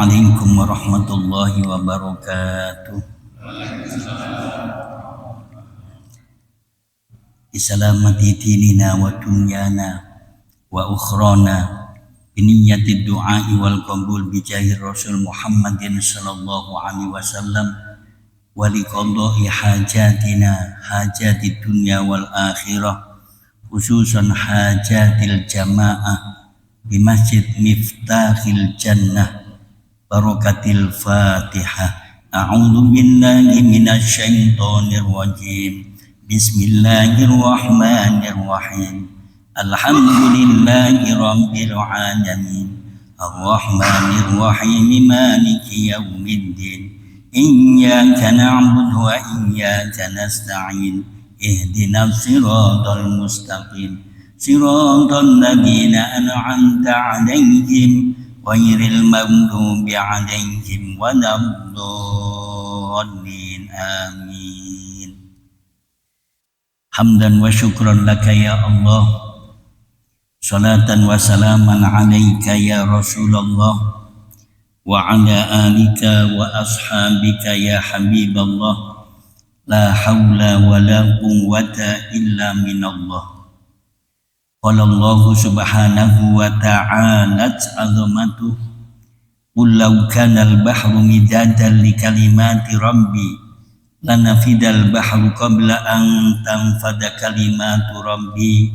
Assalamualaikum warahmatullahi wabarakatuh. Bisalamati dinina wa dunyana wa ukhrana biniyati du'ai wal qabul bijahi Rasul Muhammadin sallallahu alaihi wasallam wa liqada'i hajatina hajatid dunya wal akhirah khususan hajatil jamaah di Masjid Miftahil Jannah barakatil Fatihah. A'udzu billahi minasy syaithanir rajim. Bismillahirrahmanirrahim. Alhamdulillahi rabbil alamin. Arrahmanirrahim. Maliki yaumiddin. Iyyaka na'budu wa iyyaka nasta'in. Ihdinas siratal mustaqim. Siratal ladzina an'amta 'alaihim ghairil maghdubi 'alaihim waladdallin. Amin. Hamdan wa syukran laka ya Allah, salatan wa salaman alaika ya Rasulullah, wa ala alika wa ashabika ya Habiballah. La hawla wa la quwwata illa minallah. Qala Allah subhanahu wa ta'ala azamatuh, qul law kana al-bahru midadan li kalimati rabbi lanafidal bahru qabla an tanfada kalimatu rabbi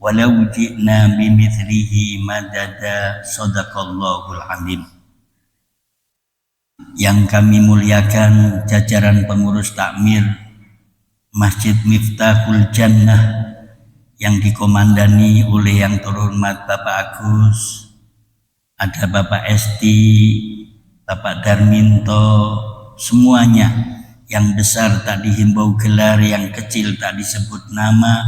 walau ji'na bimithlihi madada. Sadaqallahul azim. Yang kami muliakan jajaran pengurus takmir Masjid Miftahul Jannah yang dikomandani oleh yang terhormat Bapak Agus, ada Bapak Esti, Bapak Darminto, semuanya. Yang besar tak dihimbau gelar, yang kecil tak disebut nama,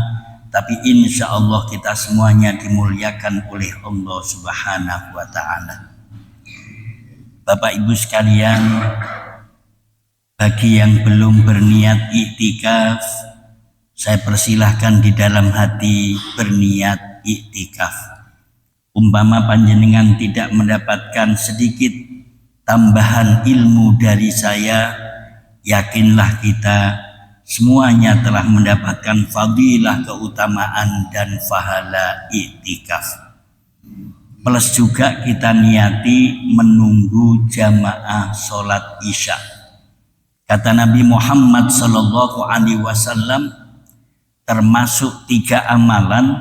tapi insya Allah kita semuanya dimuliakan oleh Allah Subhanahu wa Ta'ala. Bapak Ibu sekalian, bagi yang belum berniat iktikaf, saya persilahkan di dalam hati berniat iktikaf. Umpama panjenengan tidak mendapatkan sedikit tambahan ilmu dari saya, yakinlah kita semuanya telah mendapatkan fadilah, keutamaan dan pahala iktikaf. Plus juga kita niati menunggu jamaah sholat isya. Kata Nabi Muhammad sallallahu alaihi wasallam, termasuk 3 amalan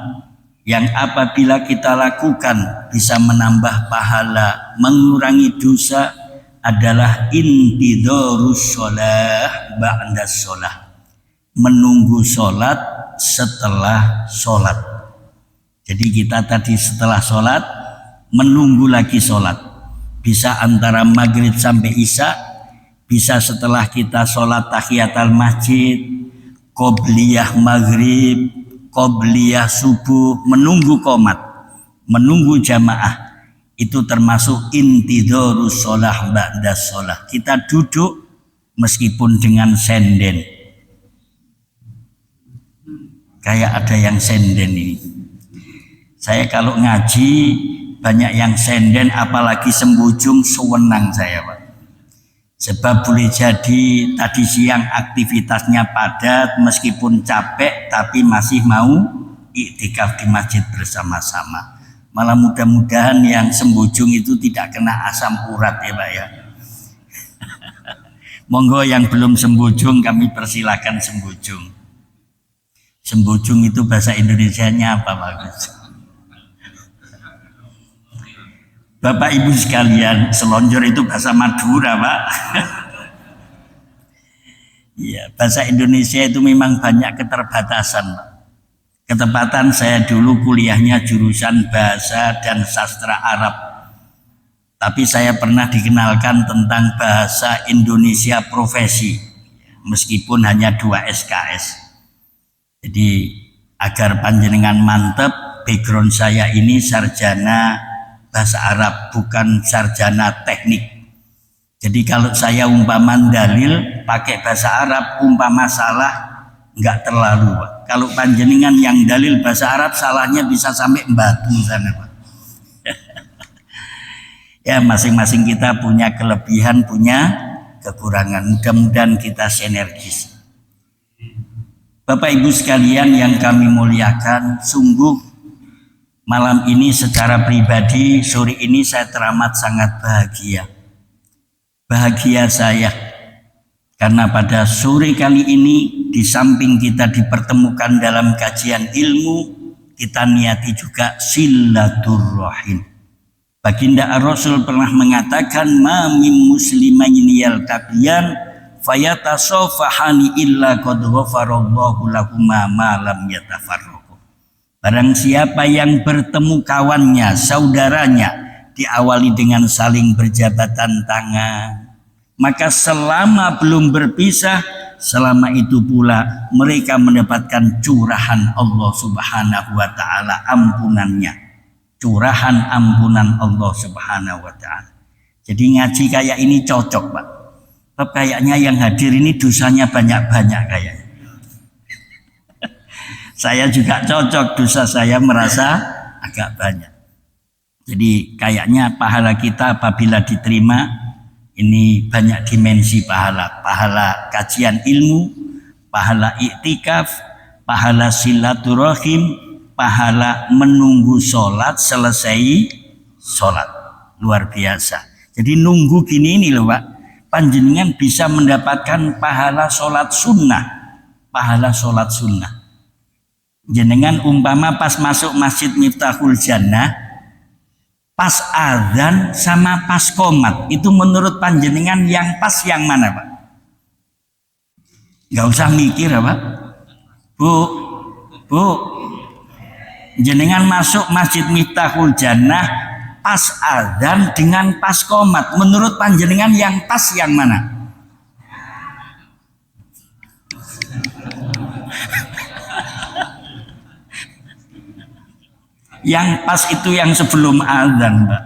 yang apabila kita lakukan bisa menambah pahala, mengurangi dosa, adalah intidharus sholah ba'da sholah, menunggu sholat setelah sholat. Jadi kita tadi setelah sholat menunggu lagi sholat, bisa antara maghrib sampai isya, bisa setelah kita sholat tahiyatul masjid, qobliyah maghrib, qobliyah subuh, menunggu qomat, menunggu jamaah. Itu termasuk intidharus sholah ba'da sholah. Kita duduk meskipun dengan senden. Kayak ada yang senden ini. Saya kalau ngaji banyak yang senden, apalagi sembujung, sewenang saya Pak. Sebab boleh jadi tadi siang aktivitasnya padat, meskipun capek tapi masih mau iktikaf di masjid bersama-sama. Malah mudah-mudahan yang sembujung itu tidak kena asam urat ya Pak ya. Monggo yang belum sembujung kami persilakan sembujung. Sembujung itu bahasa Indonesianya apa Pak Gus? Bapak Ibu sekalian, selonjor itu bahasa Madura Pak. Iya, bahasa Indonesia itu memang banyak keterbatasan Pak. Ketepatan saya dulu kuliahnya jurusan bahasa dan sastra Arab. Tapi saya pernah dikenalkan tentang bahasa Indonesia profesi, meskipun hanya 2 SKS. Jadi agar panjenengan mantep, background saya ini sarjana bahasa Arab, bukan sarjana teknik. Jadi kalau saya umpama dalil pakai bahasa Arab, umpama salah enggak terlalu Pak. Kalau panjenengan yang dalil bahasa Arab salahnya bisa sampai Batu sana Pak. Ya, masing-masing kita punya kelebihan, punya kekurangan. Mudah-mudahan kita sinergis. Bapak Ibu sekalian yang kami muliakan, sungguh malam ini secara pribadi, sore ini saya teramat sangat bahagia. Bahagia saya karena pada sore kali ini di samping kita dipertemukan dalam kajian ilmu, kita niati juga silaturrahim. Baginda Ar-Rasul pernah mengatakan, ma min muslimaini yaltaqiyan fayatasafahani illa qad ghafarallahu lahuma ma lam yatafarraqu. Barang siapa yang bertemu kawannya, saudaranya, diawali dengan saling berjabatan tangan, maka selama belum berpisah, selama itu pula mereka mendapatkan curahan Allah Subhanahu wa taala, ampunannya, curahan ampunan Allah Subhanahu wa taala. Jadi ngaji kayak ini cocok, Pak. Tapi kayaknya yang hadir ini dosanya banyak-banyak kayaknya. Saya juga cocok, dosa saya merasa agak banyak. Jadi kayaknya pahala kita apabila diterima, ini banyak dimensi pahala. Pahala kajian ilmu, pahala iktikaf, pahala silaturahim, pahala menunggu sholat selesai sholat. Luar biasa. Jadi nunggu gini ini loh, Pak. Panjenengan bisa mendapatkan pahala sholat sunnah. Pahala sholat sunnah. Jenengan umpama pas masuk masjid Miftahul Jannah, pas azan sama pas qomat, itu menurut panjenengan yang pas yang mana, Pak? Gak usah mikir apa? Bu, jenengan masuk masjid Miftahul Jannah pas azan dengan pas qomat, menurut panjenengan yang pas yang mana? Yang pas itu yang sebelum azan, Mbak.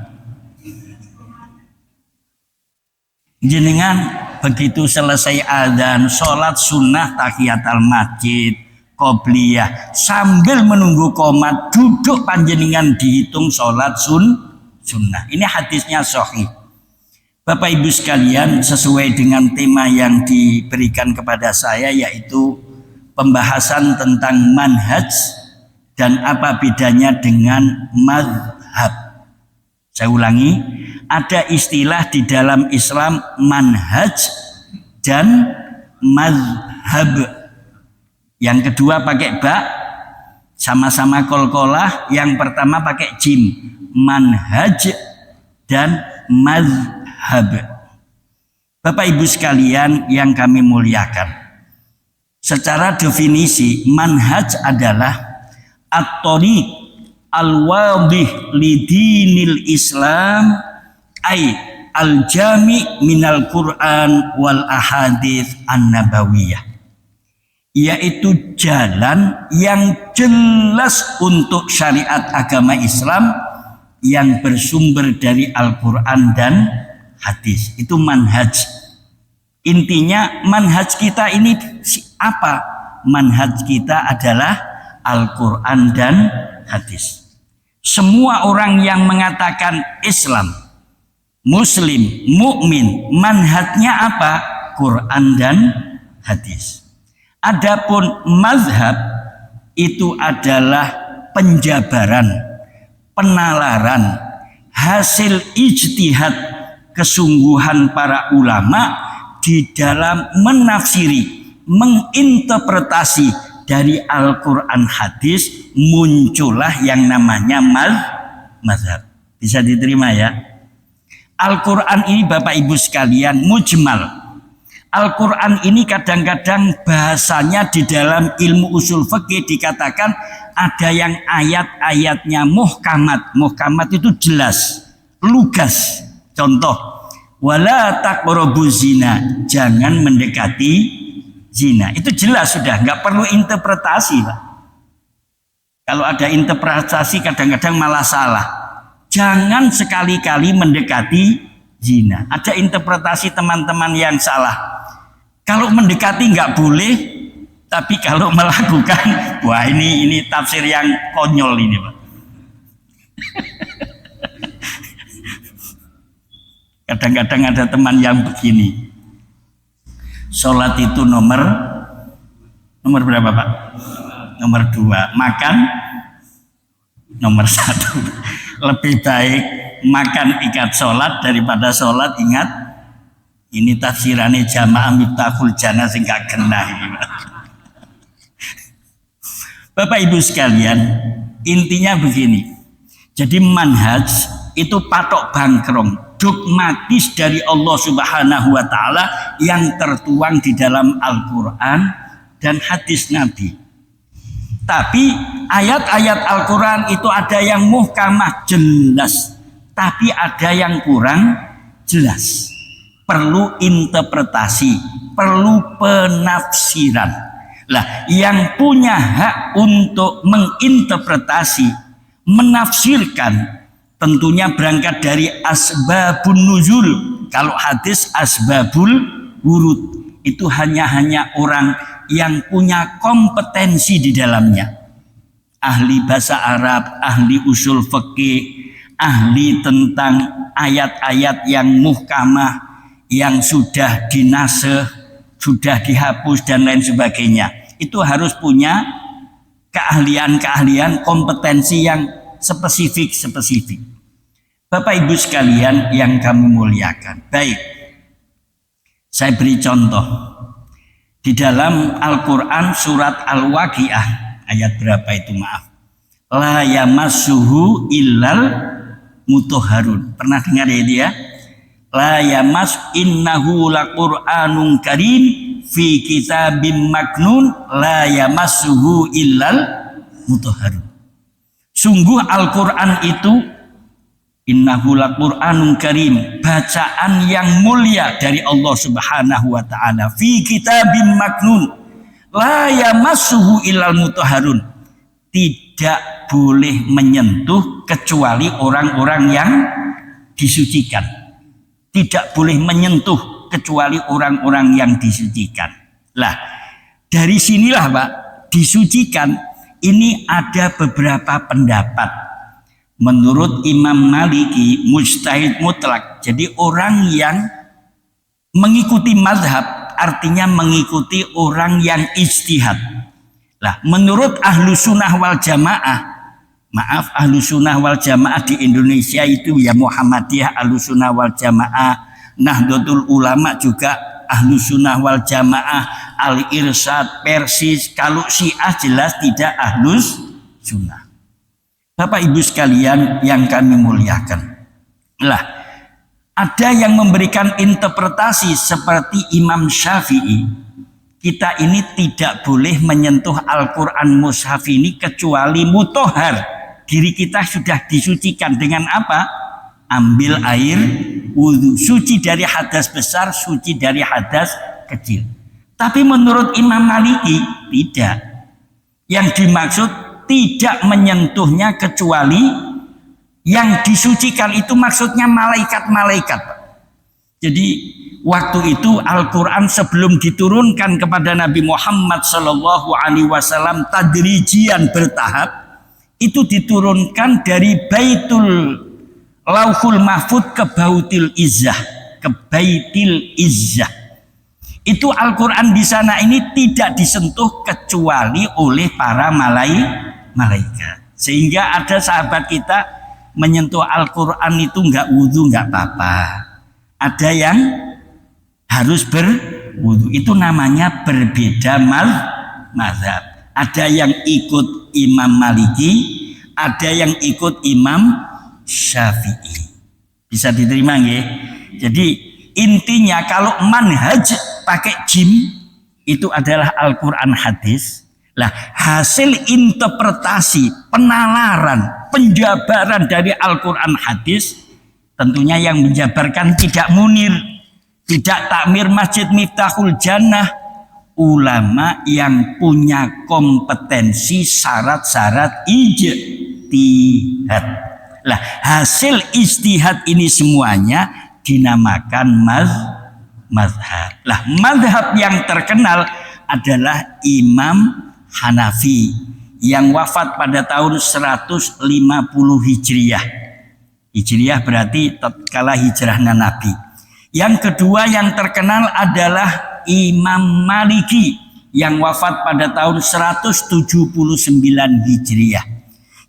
Jenengan begitu selesai azan, sholat sunnah tahiyatul masjid, qobliyah, sambil menunggu qomat, duduk panjenengan dihitung sholat sunnah. Ini hadisnya sahih. Bapak Ibu sekalian, sesuai dengan tema yang diberikan kepada saya, yaitu pembahasan tentang manhaj dan apa bedanya dengan mazhab. Saya ulangi, ada istilah di dalam Islam manhaj dan mazhab. Yang kedua pakai ba, sama-sama kolkolah. Yang pertama pakai jim, manhaj dan mazhab. Bapak Ibu sekalian yang kami muliakan, secara definisi manhaj adalah at-thariq al-wadih lidinil Islam, ay al-jami minal Quran wal ahadits an-nabawiyah, yaitu jalan yang jelas untuk syariat agama Islam yang bersumber dari Al-Quran dan hadis. Itu manhaj. Intinya manhaj kita ini apa? Manhaj kita adalah Al-Quran dan hadis. Semua orang yang mengatakan Islam, Muslim, mukmin, manhajnya apa? Quran dan hadis. Adapun mazhab itu adalah penjabaran, penalaran, hasil ijtihad kesungguhan para ulama di dalam menafsiri, menginterpretasi dari Al-Quran hadis, muncullah yang namanya mazhab. Bisa diterima ya? Al-Quran ini Bapak Ibu sekalian mujmal. Al-Quran ini kadang-kadang bahasanya di dalam ilmu usul fikih dikatakan ada yang ayat-ayatnya muhkamat. Muhkamat itu jelas, lugas. Contoh, wala taqrabu zina, jangan mendekati zina. Itu jelas sudah, nggak perlu interpretasi, Pak. Kalau ada interpretasi kadang-kadang malah salah. Jangan sekali-kali mendekati zina. Ada interpretasi teman-teman yang salah. Kalau mendekati nggak boleh, tapi kalau melakukan, wah ini tafsir yang konyol ini, Pak. Kadang-kadang ada teman yang begini. Sholat itu nomor berapa Pak? Nomor 2. Makan nomor 1. Lebih baik makan ikat sholat daripada sholat ingat. Ini tafsirannya Jamaah Miftahul Jannah sing gak genah ini Pak. Bapak Ibu sekalian, intinya begini. Jadi manhaj itu patok bangkrong, dogmatis dari Allah Subhanahu wa taala yang tertuang di dalam Al-Qur'an dan hadis Nabi. Tapi ayat-ayat Al-Qur'an itu ada yang muhkamah jelas, tapi ada yang kurang jelas. Perlu interpretasi, perlu penafsiran. Lah, yang punya hak untuk menginterpretasi, menafsirkan tentunya berangkat dari asbabun nuzul. Kalau hadis asbabul wurud itu hanya orang yang punya kompetensi di dalamnya. Ahli bahasa Arab, ahli usul fikih, ahli tentang ayat-ayat yang muhkamah, yang sudah dinaseh, sudah dihapus dan lain sebagainya. Itu harus punya keahlian-keahlian, kompetensi yang spesifik. Bapak Ibu sekalian yang kami muliakan. Baik, saya beri contoh. Di dalam Al-Quran surat Al-Waqiah, ayat berapa itu maaf? La yamassuhu illal mutahharun. Pernah dengar ya dia? La yamas innahu laqur'anun karim fi kitabim maknun la yamassuhu illal mutahharun. Sungguh Al-Qur'an itu innahu laqur'anun karim, bacaan yang mulia dari Allah Subhanahu wa taala, fi kitabim maknun la yamassuhu illal mutahharun. Tidak boleh menyentuh kecuali orang-orang yang disucikan. Tidak boleh menyentuh kecuali orang-orang yang disucikan. Lah, dari sinilah Pak, disucikan ini ada beberapa pendapat. Menurut Imam Maliki, mujtahid mutlak. Jadi orang yang mengikuti mazhab artinya mengikuti orang yang ijtihad. Lah, menurut ahlu sunnah wal jamaah, maaf, ahlu sunnah wal jamaah di Indonesia itu ya Muhammadiyah ahlu sunnah wal jamaah, Nahdlatul Ulama juga ahlu sunnah wal jamaah, Al-Irsyad, Persis. Kalau Syiah jelas tidak ahlus sunnah. Bapak Ibu sekalian yang kami muliakan. Lah, ada yang memberikan interpretasi seperti Imam Syafi'i. Kita ini tidak boleh menyentuh Al-Quran mushaf ini kecuali mutahhar. Diri kita sudah disucikan dengan apa? Ambil air wudhu. Suci dari hadas besar, suci dari hadas kecil. Tapi menurut Imam Maliki tidak. Yang dimaksud tidak menyentuhnya kecuali yang disucikan itu maksudnya malaikat-malaikat. Jadi waktu itu Al-Quran sebelum diturunkan kepada Nabi Muhammad SAW tadrijian bertahap, itu diturunkan dari Baitul Lauhul Mahfud ke Baitul Izzah, ke Baitul Izzah. Itu Al-Quran di sana ini tidak disentuh kecuali oleh para malaikat. Sehingga ada sahabat kita menyentuh Al-Quran itu nggak wudhu nggak apa-apa. Ada yang harus berwudu. Itu namanya berbeda mazhab. Ada yang ikut Imam Maliki, ada yang ikut Imam Syafi'i. Bisa diterima nggih? Jadi intinya kalau manhaj pakai jim itu adalah Al-Qur'an hadis. Lah, hasil interpretasi, penalaran, penjabaran dari Al-Qur'an hadis tentunya yang menjabarkan tidak Munir, tidak takmir Masjid Miftahul Jannah, ulama yang punya kompetensi syarat-syarat ijtihad. Lah, hasil ijtihad ini semuanya dinamakan mazhab. Lah, mazhab yang terkenal adalah Imam Hanafi yang wafat pada tahun 150 Hijriyah. Hijriyah berarti tatkala hijrahnya Nabi. Yang kedua yang terkenal adalah Imam Maliki yang wafat pada tahun 179 Hijriah.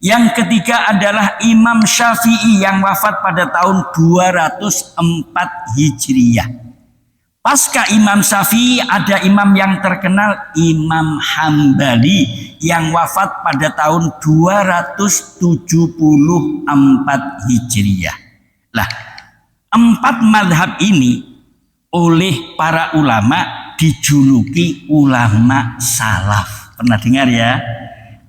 Yang ketiga adalah Imam Syafi'i yang wafat pada tahun 204 Hijriah. Pasca Imam Syafi'i ada imam yang terkenal Imam Hambali yang wafat pada tahun 274 Hijriah. Lah, 4 mazhab ini oleh para ulama dijuluki ulama salaf. Pernah dengar ya?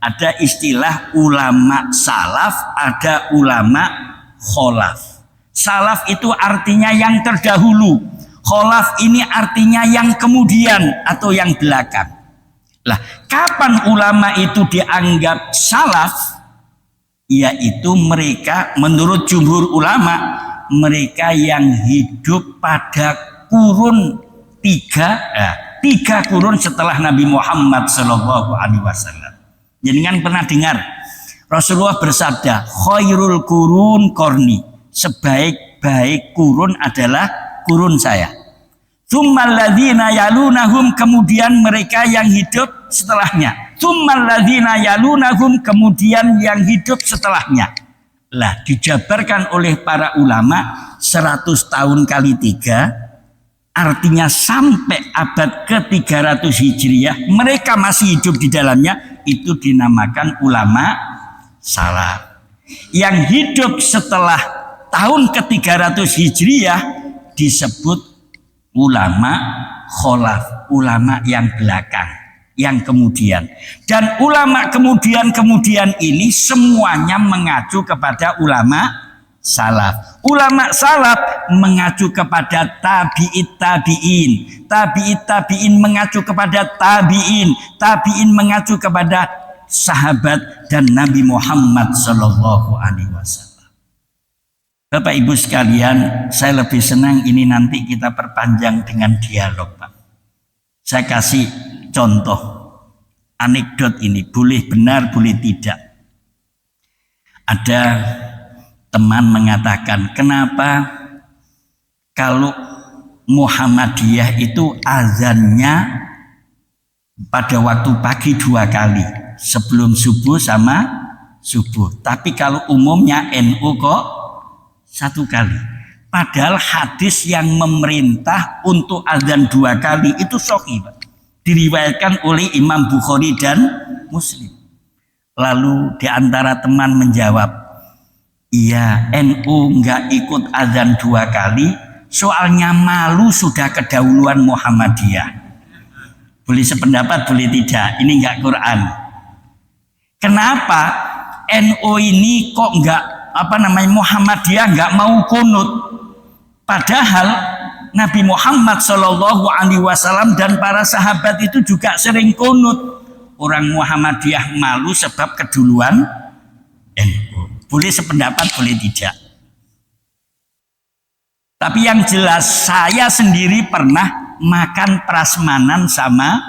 Ada istilah ulama salaf, ada ulama kholaf. Salaf itu artinya yang terdahulu. Kholaf ini artinya yang kemudian atau yang belakang. Lah, kapan ulama itu dianggap salaf? Yaitu mereka menurut jumhur ulama, mereka yang hidup pada kurun tiga kurun setelah Nabi Muhammad SAW. Jadi kan pernah dengar Rasulullah bersabda, khairul kurun korni, sebaik-baik kurun adalah kurun saya. Tsummal ladzina yalunahum, kemudian mereka yang hidup setelahnya. Tsummal ladzina yalunahum, kemudian yang hidup setelahnya. Lah, dijabarkan oleh para ulama 100 tahun kali 3, artinya sampai abad ke-300 Hijriah mereka masih hidup di dalamnya, itu dinamakan ulama salaf. Yang hidup setelah tahun ke-300 Hijriah disebut ulama kholaf, ulama yang belakang, yang kemudian. Dan ulama kemudian ini semuanya mengacu kepada ulama salaf. Ulama salaf mengacu kepada tabi'it tabi'in. Tabi'it tabi'in mengacu kepada tabi'in. Tabi'in mengacu kepada sahabat dan Nabi Muhammad SAW. Bapak Ibu sekalian, saya lebih senang ini nanti kita perpanjang dengan dialog, Pak. Saya kasih contoh anekdot ini, boleh benar boleh tidak. Ada teman mengatakan, kenapa kalau Muhammadiyah itu azannya pada waktu pagi 2 kali, sebelum subuh sama subuh, tapi kalau umumnya NU kok 1 kali. Padahal hadis yang memerintah untuk azan 2 kali itu sahih, diriwayatkan oleh Imam Bukhari dan Muslim. Lalu di antara teman menjawab, iya, NU nggak ikut azan 2 kali, soalnya malu sudah kedahuluan Muhammadiyah. Boleh sependapat, boleh tidak. Ini nggak Quran. Kenapa NU ini kok nggak Muhammadiyah nggak mau kunut? Padahal Nabi Muhammad SAW dan para sahabat itu juga sering kunut. Orang Muhammadiyah malu sebab keduluan NU. Boleh sependapat, boleh tidak. Tapi yang jelas saya sendiri pernah makan prasmanan sama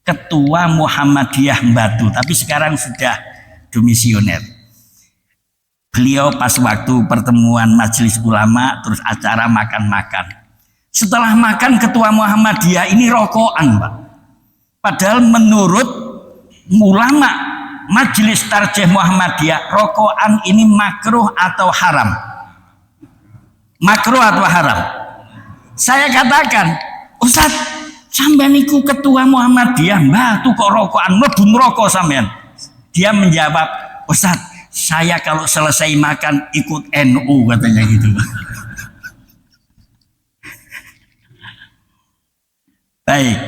ketua Muhammadiyah Batu, tapi sekarang sudah demisioner. Beliau pas waktu pertemuan majelis ulama terus acara makan-makan. Setelah makan ketua Muhammadiyah ini rokokan, Pak. Padahal menurut ulama majelis tarjih Muhammadiyah, rokokan ini makruh atau haram? Makruh atau haram? Saya katakan, Ustaz, sampean niku ketua Muhammadiyah, mbah tuh kok rokokan, mlebu neraka sampean. Dia menjawab, Ustaz, saya kalau selesai makan ikut NU, katanya gitu. Baik,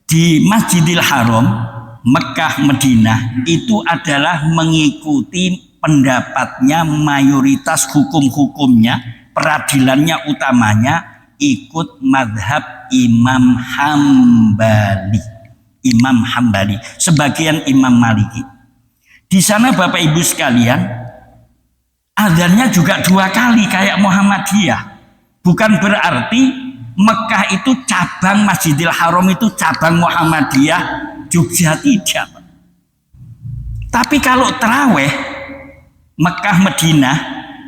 di Masjidil Haram Mekah Madinah itu adalah mengikuti pendapatnya mayoritas hukum-hukumnya, peradilannya utamanya ikut madhab Imam Hambali. Imam Hambali, sebagian Imam Maliki. Di sana Bapak Ibu sekalian, azannya juga 2 kali kayak Muhammadiyah. Bukan berarti Mekah itu cabang Masjidil Haram itu cabang Muhammadiyah Jogja, tidak. Tapi kalau terawih Mekah Madinah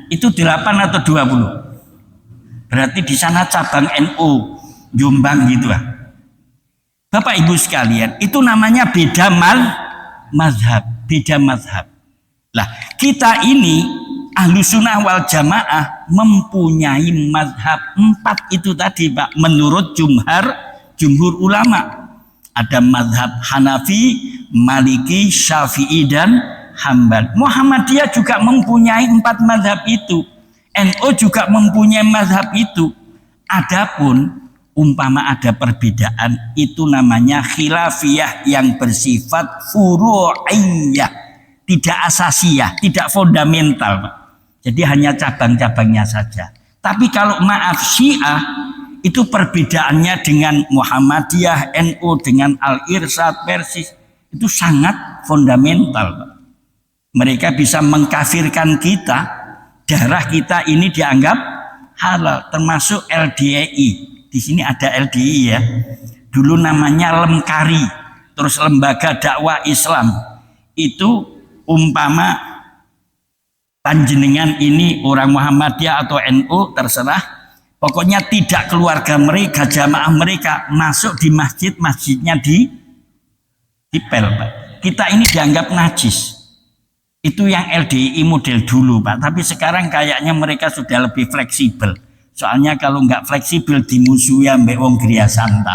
itu 8 atau 20? Berarti di sana cabang NU Jombang gitu lah. Bapak Ibu sekalian, itu namanya beda mazhab, beda mazhab. Lah, kita ini Ahlussunnah wal Jamaah mempunyai mazhab 4 itu tadi, Pak, menurut jumhur ulama. Ada mazhab Hanafi, Maliki, Syafi'i dan Hambal. Muhammadiyah juga mempunyai 4 mazhab itu. NU juga mempunyai mazhab itu. Adapun umpama ada perbedaan, itu namanya khilafiyah yang bersifat furu'iyah, tidak asasiyah, tidak fundamental, Pak. Jadi hanya cabang-cabangnya saja. Tapi kalau maaf Syiah, itu perbedaannya dengan Muhammadiyah, NU, dengan Al-Irsyad, Persis, itu sangat fundamental, Pak. Mereka bisa mengkafirkan kita, darah kita ini dianggap halal, termasuk LDI. Di sini ada LDI ya. Dulu namanya Lemkari, terus Lembaga Dakwah Islam. Itu umpama panjenengan ini orang Muhammadiyah atau NU terserah, pokoknya tidak keluarga mereka, jamaah mereka masuk di masjid, masjidnya dipel, Pak. Kita ini dianggap najis. Itu yang LDI model dulu, Pak. Tapi sekarang kayaknya mereka sudah lebih fleksibel. Soalnya kalau nggak fleksibel dimusuhi ambek wong Griya Santa.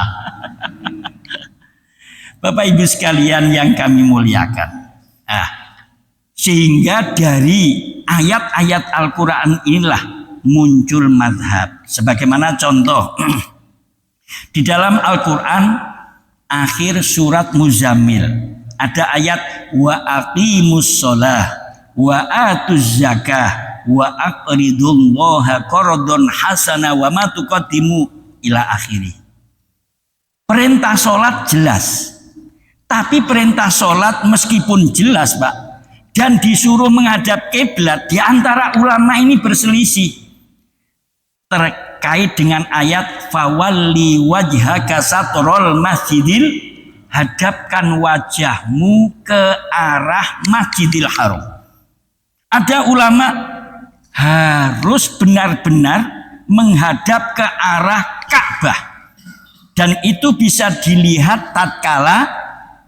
Bapak Ibu sekalian yang kami muliakan. Sehingga dari ayat-ayat Al-Quran inilah muncul mazhab. Sebagaimana contoh di dalam Al-Quran akhir surat Muzammil ada ayat wa aqimus sholah wa atuz zakah wa aqridullaha qardon hasana wa ma tuqaddimu ila akhiri. Perintah sholat jelas, tapi perintah sholat meskipun jelas, Pak, dan disuruh menghadap kiblat, di antara ulama ini berselisih terkait dengan ayat fawalli wajhaka satrul masjidil, hadapkan wajahmu ke arah Masjidil Haram. Ada ulama harus benar-benar menghadap ke arah Ka'bah, dan itu bisa dilihat tatkala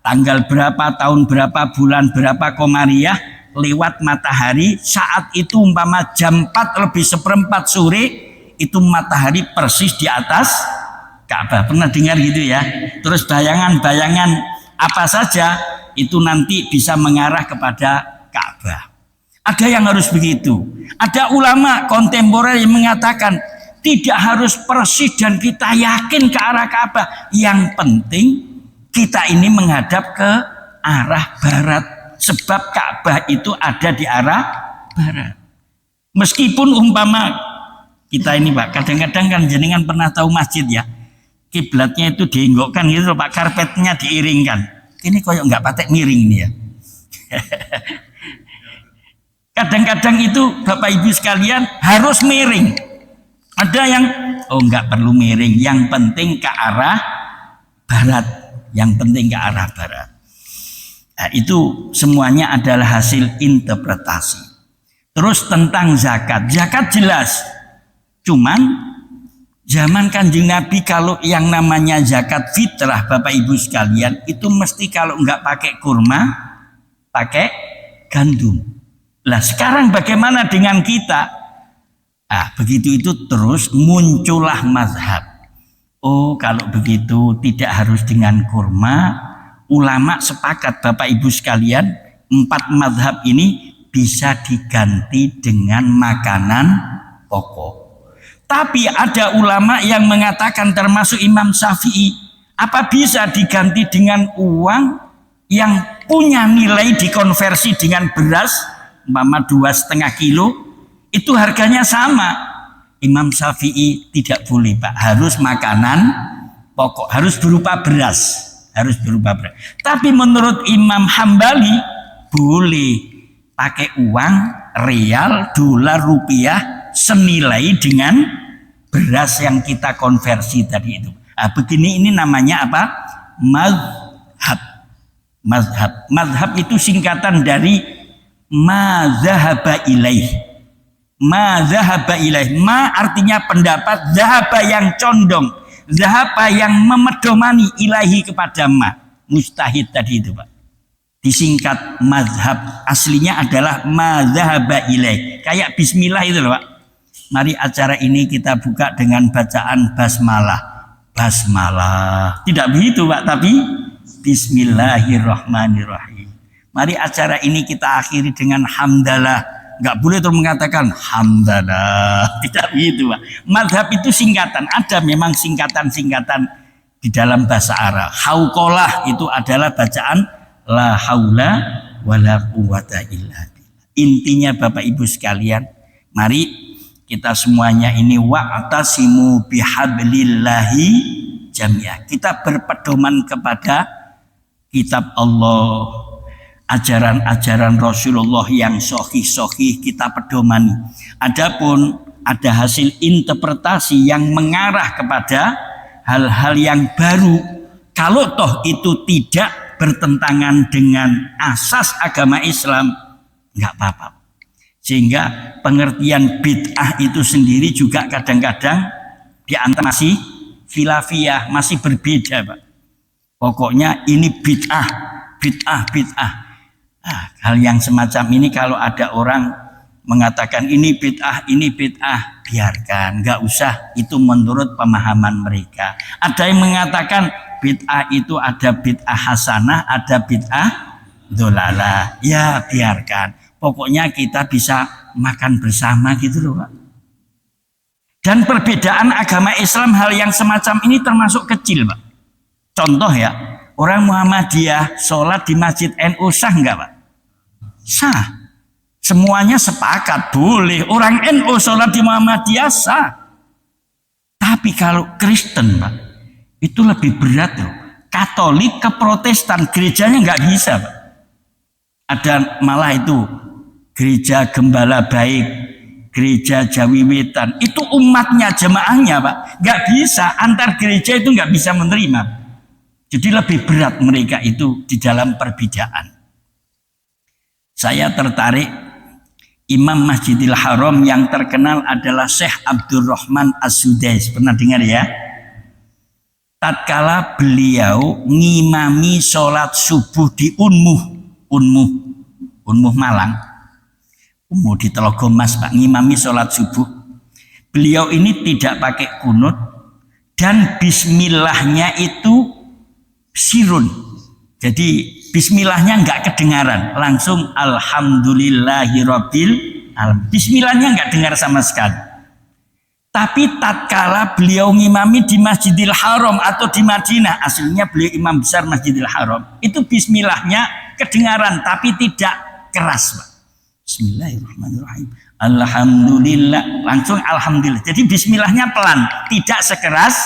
tanggal berapa, tahun berapa, bulan berapa Komariah lewat matahari. Saat itu umpama jam 4:04 sore, itu matahari persis di atas Ka'bah. Pernah dengar gitu ya? Terus bayangan-bayangan apa saja itu nanti bisa mengarah kepada Ka'bah. Ada yang harus begitu. Ada ulama kontemporer yang mengatakan tidak harus persis dan kita yakin ke arah Ka'bah. Yang penting kita ini menghadap ke arah barat. Sebab Ka'bah itu ada di arah barat. Meskipun umpama kita ini, Pak, kadang-kadang kan jenengan pernah tahu masjid ya, kiblatnya itu dienggokkan gitu, Pak, karpetnya diiringkan. Ini koyok nggak patek miring nih ya. Kadang-kadang itu Bapak Ibu sekalian harus miring. Ada yang nggak perlu miring, yang penting ke arah barat, yang penting ke arah barat. Nah, itu semuanya adalah hasil interpretasi. Terus tentang zakat, zakat jelas. Cuman zaman Kanjeng Nabi kalau yang namanya zakat fitrah, Bapak Ibu sekalian, itu mesti kalau nggak pakai kurma, pakai gandum. Lah sekarang bagaimana dengan kita? Begitu itu terus muncullah mazhab. Oh, kalau begitu tidak harus dengan kurma. Ulama sepakat, Bapak Ibu sekalian, 4 mazhab ini bisa diganti dengan makanan pokok. Tapi ada ulama yang mengatakan termasuk Imam Syafi'i, apa bisa diganti dengan uang yang punya nilai dikonversi dengan beras, umpama 2,5 kilo, itu harganya sama. Imam Syafi'i tidak boleh, Pak, harus makanan pokok, harus berupa beras, harus berupa beras. Tapi menurut Imam Hambali boleh pakai uang real, dolar, rupiah senilai dengan beras yang kita konversi tadi itu. Begini, ini namanya apa? Mazhab. Mazhab. Mazhab itu singkatan dari mazhaba ilaih. Ma zahaba ilaih. Ma artinya pendapat, zahaba yang condong, zahaba yang memedomani, ilahi kepada ma. Mustahid tadi itu Pak. Disingkat mazhab, aslinya adalah ma zahaba ilaih. Kayak bismillah itu loh Pak. Mari acara ini kita buka dengan bacaan basmalah. Basmalah. Tidak begitu Pak, tapi bismillahirrahmanirrahim. Mari acara ini kita akhiri dengan hamdalah. Nggak boleh terus mengatakan hamdalah, tidak begitu Pak. Madhab itu singkatan, ada memang singkatan-singkatan di dalam bahasa Arab. Hauqolah itu adalah bacaan la haula wala quwata illa billah. Intinya Bapak Ibu sekalian, mari kita semuanya ini wa'tasimu bihablillahi jami'ah. Kita berpedoman kepada kitab Allah, ajaran-ajaran Rasulullah yang sahih-sahih kita pedomani. Adapun ada hasil interpretasi yang mengarah kepada hal-hal yang baru, kalau toh itu tidak bertentangan dengan asas agama Islam, nggak apa-apa. Sehingga pengertian bid'ah itu sendiri juga kadang-kadang di antara masih khilafiyah, masih berbeda Pak. Pokoknya ini bid'ah, bid'ah, bid'ah. Hal yang semacam ini kalau ada orang mengatakan ini bid'ah, biarkan, nggak usah, itu menurut pemahaman mereka. Ada yang mengatakan bid'ah itu ada bid'ah hasanah, ada bid'ah dolalah. Ya biarkan, pokoknya kita bisa makan bersama gitu loh Pak. Dan perbedaan agama Islam hal yang semacam ini termasuk kecil Pak. Contoh ya, orang Muhammadiyah sholat di masjid NU sah nggak Pak? Sah. Semuanya sepakat boleh. Orang NU sholat di Muhammadiyah sah. Tapi kalau Kristen Pak, itu lebih berat loh. Katolik ke Protestan, gerejanya nggak bisa Pak. Ada malah itu gereja Gembala Baik, gereja Jawiwetan, itu umatnya, jemaahnya Pak, nggak bisa, antar gereja itu nggak bisa menerima. Jadi lebih berat mereka itu di dalam perbedaan. Saya tertarik Imam Masjidil Haram yang terkenal adalah Syekh Abdurrahman As-Sudais. Pernah dengar ya? Tatkala beliau ngimami sholat subuh di Unmuh Malang, Unmuh di Telogomas Pak, ngimami sholat subuh. Beliau ini tidak pakai kunut dan bismillahnya itu sirun. Jadi bismillahnya nggak kedengaran, langsung alhamdulillahirabbil alamin. Bismillahnya nggak dengar sama sekali. Tapi tatkala beliau ngimami di Masjidil Haram atau di Madinah, aslinya beliau imam besar Masjidil Haram, itu bismillahnya kedengaran tapi tidak keras Pak. Bismillahirrahmanirrahim. Alhamdulillah, langsung alhamdulillah. Jadi bismillahnya pelan, tidak sekeras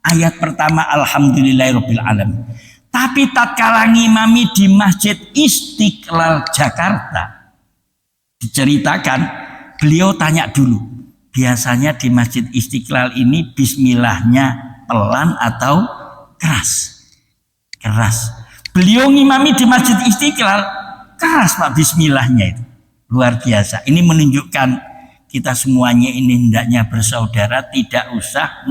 ayat pertama alhamdulillahirabbil alamin. Tapi tatkala ngimami di Masjid Istiqlal Jakarta, diceritakan beliau tanya dulu, biasanya di Masjid Istiqlal ini bismillahnya pelan atau keras? Keras. Beliau ngimami di Masjid Istiqlal keras Pak bismillahnya itu. Luar biasa. Ini menunjukkan kita semuanya ini hendaknya bersaudara, tidak usah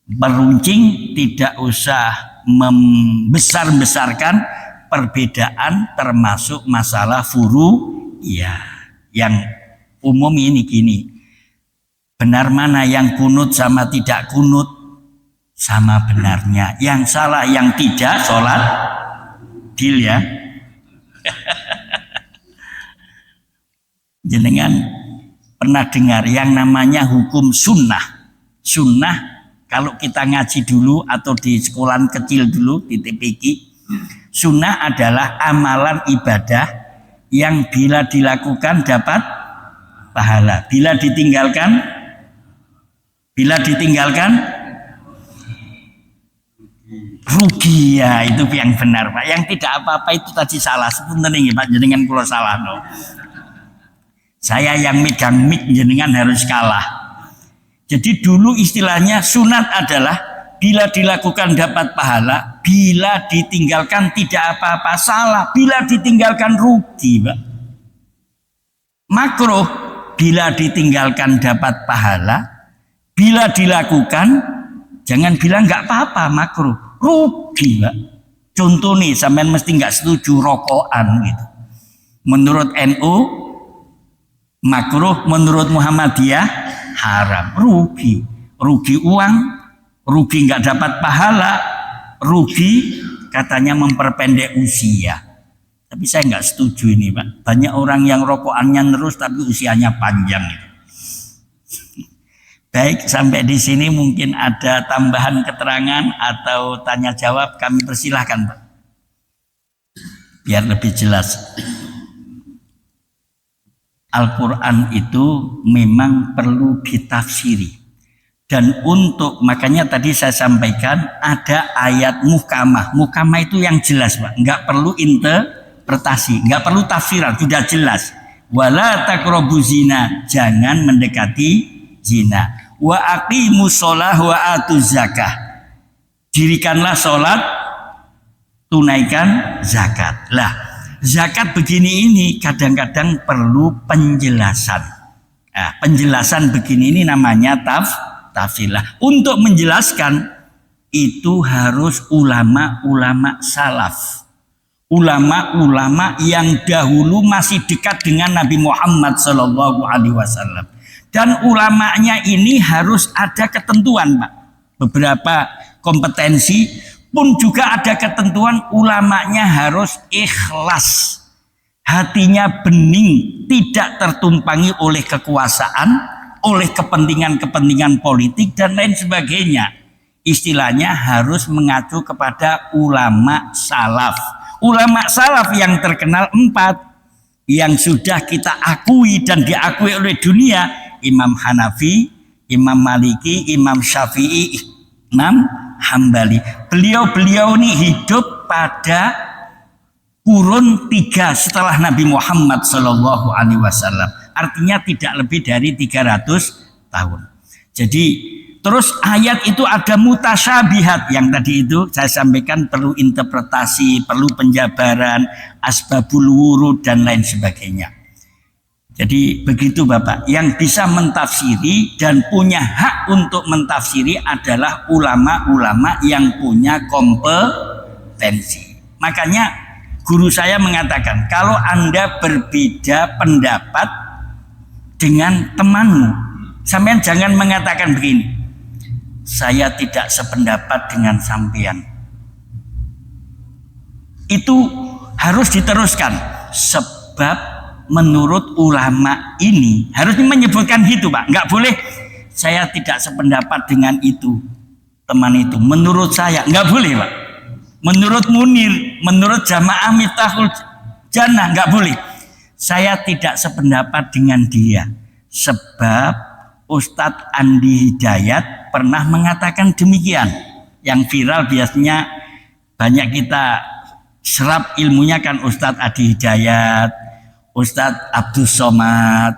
meruncing, tidak usah membesar-besarkan perbedaan termasuk masalah ya yang umum ini gini, benar mana yang kunut sama tidak kunut sama benarnya, yang salah yang tidak sholat deal ya. Jenengan pernah dengar yang namanya hukum sunnah? Sunnah kalau kita ngaji dulu atau di sekolah kecil dulu di TPQ, sunnah adalah amalan ibadah yang bila dilakukan dapat pahala, bila ditinggalkan rugi. Ya itu yang benar Pak. Yang tidak apa-apa itu tadi salah. Sepunten nggih Pak, jenengan kula salah no. Saya yang megang mic, jenengan harus kalah. Jadi dulu istilahnya sunat adalah bila dilakukan dapat pahala, bila ditinggalkan tidak apa-apa, salah, bila ditinggalkan rugi Pak. Makruh bila ditinggalkan dapat pahala, bila dilakukan jangan bilang nggak apa-apa, makruh, rugi Pak. Contoh nih, sampean mesti nggak setuju rokokan gitu. Menurut NU makruh, menurut Muhammadiyah haram, rugi, rugi uang, rugi nggak dapat pahala, rugi katanya memperpendek usia. Tapi saya nggak setuju ini Pak. Banyak orang yang rokokannya terus tapi usianya panjang. Baik, sampai di sini mungkin ada tambahan keterangan atau tanya jawab, kami persilahkan Pak. Biar lebih jelas. Al-Quran itu memang perlu ditafsiri. Dan untuk, makanya tadi saya sampaikan ada ayat muhkamah. Muhkamah itu yang jelas Pak, nggak perlu interpretasi, nggak perlu tafsiran, sudah jelas. Wala taqrabu zina, jangan mendekati zina. Wa aqimus shalah wa atuz zakah, dirikanlah sholat, tunaikan zakat. Lah, zakat begini ini kadang-kadang perlu penjelasan. Nah, penjelasan begini ini namanya tafsir. Untuk menjelaskan itu harus ulama-ulama salaf, ulama-ulama yang dahulu masih dekat dengan Nabi Muhammad SAW. Dan ulamanya ini harus ada ketentuan Pak. Beberapa kompetensi pun juga ada ketentuan, ulamanya harus ikhlas, hatinya bening, tidak tertumpangi oleh kekuasaan, oleh kepentingan-kepentingan politik dan lain sebagainya. Istilahnya harus mengacu kepada ulama salaf. Ulama salaf yang terkenal 4 yang sudah kita akui dan diakui oleh dunia: Imam Hanafi, Imam Maliki, Imam Syafi'i, Imam Hambali. Beliau-beliau ini hidup pada kurun 3 setelah Nabi Muhammad SAW. Artinya tidak lebih dari 300 tahun. Jadi terus ayat itu ada mutasyabihat yang tadi itu saya sampaikan, perlu interpretasi, perlu penjabaran, asbabul wurud dan lain sebagainya. Jadi begitu Bapak, yang bisa mentafsiri dan punya hak untuk mentafsiri adalah ulama-ulama yang punya kompetensi. Makanya guru saya mengatakan, kalau Anda berbeda pendapat dengan temanmu, sampean jangan mengatakan begini, saya tidak sependapat dengan sampean. Itu harus diteruskan, sebab menurut ulama ini, harus menyebutkan gitu Pak. Nggak boleh saya tidak sependapat dengan itu, teman itu, menurut saya, nggak boleh Pak. Menurut Munir, menurut Jamaah Miftahul Jannah, nggak boleh. Saya tidak sependapat dengan dia, sebab Ustadz Andi Hidayat pernah mengatakan demikian. Yang viral biasanya banyak kita serap ilmunya kan Ustadz Adi Hidayat, Ustadz Abdus Somad,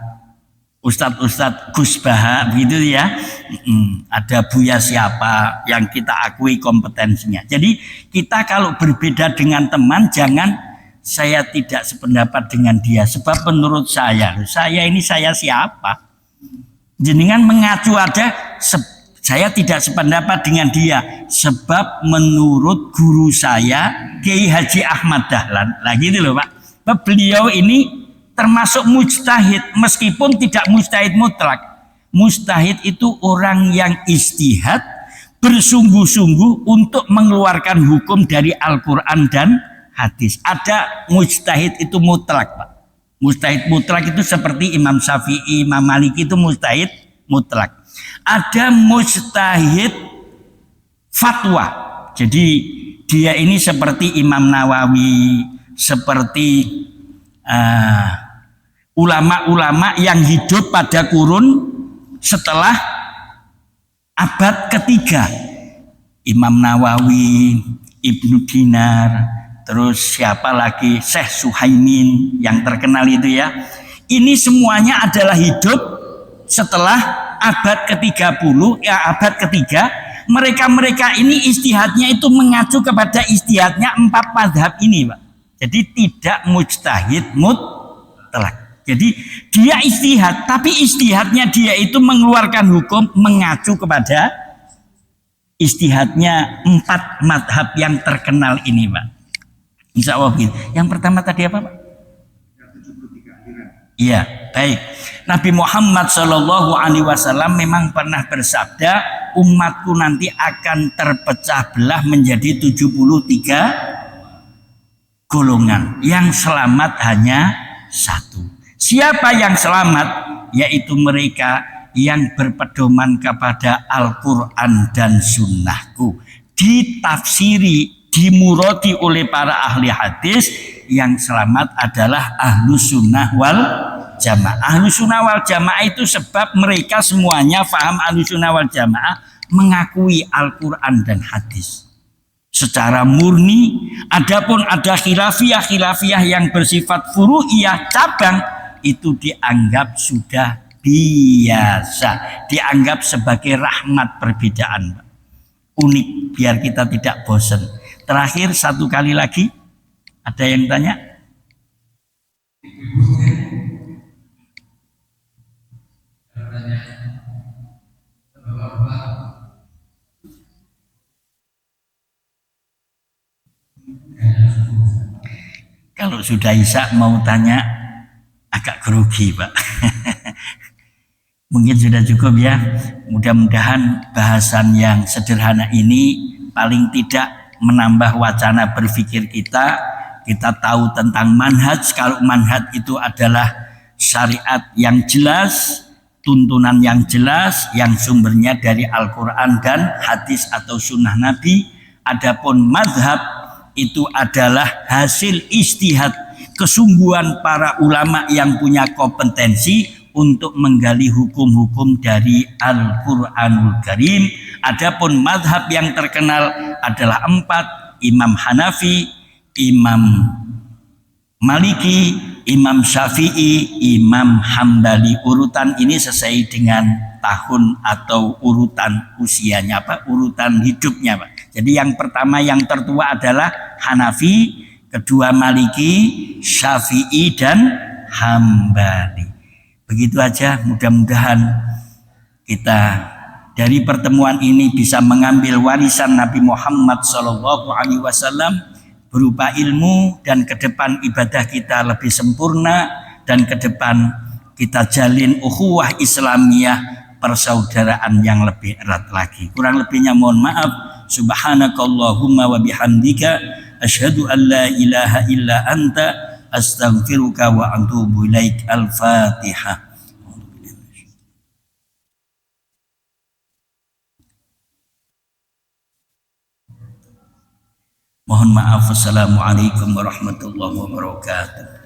Ustadz Gus Baha, begitu ya. Ada Buya siapa yang kita akui kompetensinya. Jadi kita kalau berbeda dengan teman, jangan saya tidak sependapat dengan dia, sebab menurut saya ini saya siapa? Jenengan mengacu ada, saya tidak sependapat dengan dia, sebab menurut guru saya Kiai Haji Ahmad Dahlan. Lah gitu loh Pak. Beliau ini termasuk mujtahid, meskipun tidak mujtahid mutlak. Mujtahid itu orang yang istihad, bersungguh-sungguh untuk mengeluarkan hukum dari Al-Quran dan hadis. Ada mujtahid itu mutlak Pak. Mujtahid mutlak itu seperti Imam Syafi'i, Imam Maliki, itu mujtahid mutlak. Ada mujtahid fatwa. Jadi dia ini seperti Imam Nawawi, seperti ulama-ulama yang hidup pada kurun setelah abad ketiga. Imam Nawawi, Ibnu Dinar, terus siapa lagi, Syekh Suhaimin yang terkenal itu ya. Ini semuanya adalah hidup setelah abad ke-30, ya abad ketiga. Mereka-mereka ini istihadnya itu mengacu kepada istihadnya 4 mazhab ini Pak. Jadi tidak mujtahid mutlak. Jadi dia ijtihad, tapi ijtihadnya dia itu mengeluarkan hukum mengacu kepada ijtihadnya 4 madhab yang terkenal ini, Pak. Insya Allah gitu. Yang pertama tadi apa, Pak? Iya, baik. Nabi Muhammad Shallallahu Alaihi Wasallam memang pernah bersabda, umatku nanti akan terpecah belah menjadi 73 golongan. Yang selamat hanya 1. Siapa yang selamat? Yaitu mereka yang berpedoman kepada Al-Quran dan Sunnahku, ditafsiri, dimurati oleh para ahli hadis. Yang selamat adalah Ahlus Sunnah wal Jamaah. Ahlus Sunnah wal Jamaah itu sebab mereka semuanya faham Ahlus Sunnah wal Jamaah, mengakui Al-Quran dan hadis secara murni. Adapun ada khilafiyah yang bersifat furu'iyah, cabang, itu dianggap sudah biasa, dianggap sebagai rahmat perbedaan, unik, biar kita tidak bosan. Terakhir satu kali lagi, ada yang tanya? Kalau sudah Isya mau tanya agak grogi, Pak. Mungkin sudah cukup ya. Mudah-mudahan bahasan yang sederhana ini paling tidak menambah wacana berpikir kita. Kita tahu tentang manhaj. Kalau manhaj itu adalah syariat yang jelas, tuntunan yang jelas, yang sumbernya dari Al-Quran dan hadis atau sunnah Nabi. Adapun mazhab itu adalah hasil ijtihad, kesungguhan para ulama yang punya kompetensi untuk menggali hukum-hukum dari Al-Quranul Karim. Adapun mazhab yang terkenal adalah 4, Imam Hanafi, Imam Maliki, Imam Syafi'i, Imam Hambali. Urutan ini sesuai dengan tahun atau urutan usianya, Pak, urutan hidupnya, Pak. Jadi yang pertama yang tertua adalah Hanafi, kedua Maliki, Syafi'i dan Hambali. Begitu aja, mudah-mudahan kita dari pertemuan ini bisa mengambil warisan Nabi Muhammad SAW berupa ilmu, dan ke depan ibadah kita lebih sempurna, dan ke depan kita jalin ukhuwah Islamiyah, persaudaraan yang lebih erat lagi. Kurang lebihnya mohon maaf. Subhanakallahumma wa bihamdika asyhadu an la ilaha illa anta astaghfiruka wa atubu ilaik. Al-Fatihah. Mohon maaf. Assalamualaikum warahmatullahi wabarakatuh.